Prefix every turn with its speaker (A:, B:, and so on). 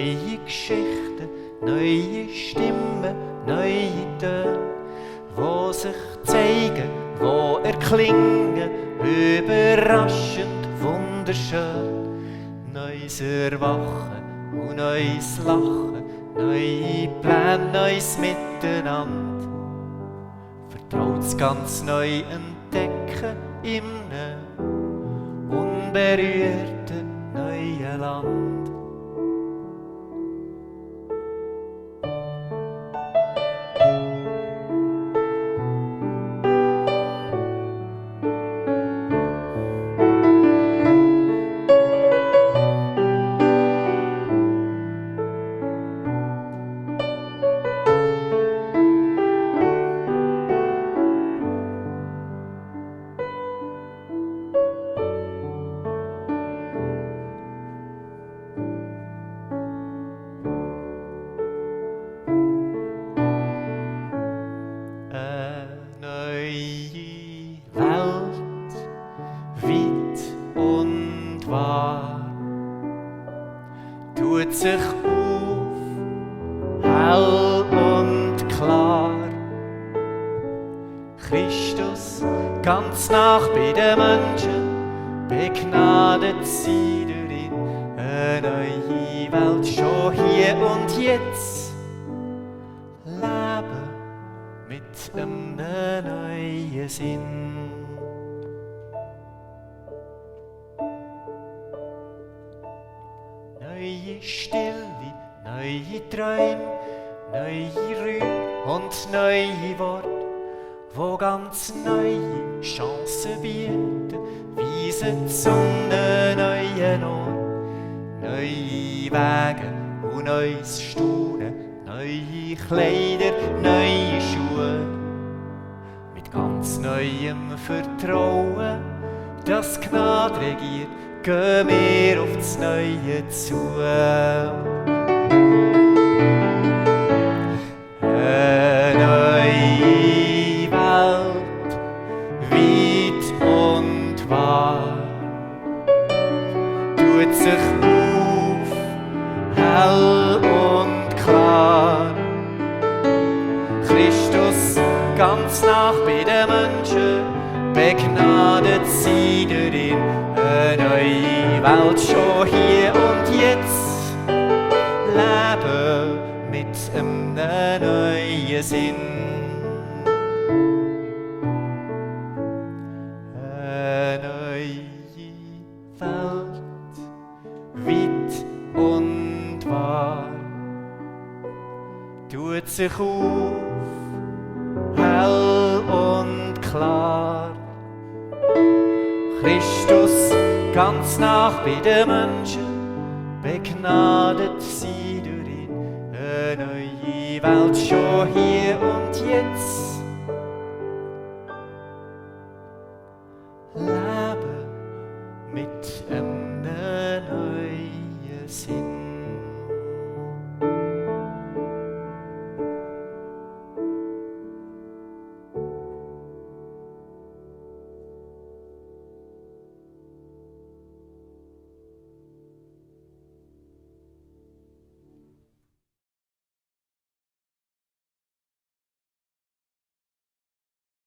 A: neue Geschichten, neue Stimmen, neue Töne, wo sich zeigen, wo erklingen, überraschend, wunderschön. Neues Erwachen und neues Lachen, neue Pläne, neues Miteinander. Vertraut's ganz neu entdecken im unberührten neuen Land. Tut sich auf, hell und klar. Christus ganz nach bei den Menschen, begnadet sie darin. Eine neue Welt schon hier und jetzt, leben mit einem neuen Sinn. Neue Stille, neue Träume, neue Räume und neue Worte, wo ganz neue Chancen bieten, weisen zu einem neuen Ort. Neue Wege und neues Staunen, neue Kleider, neue Schuhe, mit ganz neuem Vertrauen, das Gnade regiert, gehen wir auf das Neue zu. Eine neue Welt, weit und wahr, tut sich auf, hell und klar. Christus ganz nach bei den Menschen, begnadet sie darin. Eine neue Welt schon hier und jetzt, leben mit einem neuen Sinn. Eine neue Welt, weit und wahr, tut sich auf, hell und klar. Christus ganz nach bei den Menschen, begnadet sie darin. Eine neue Welt schon hier und jetzt,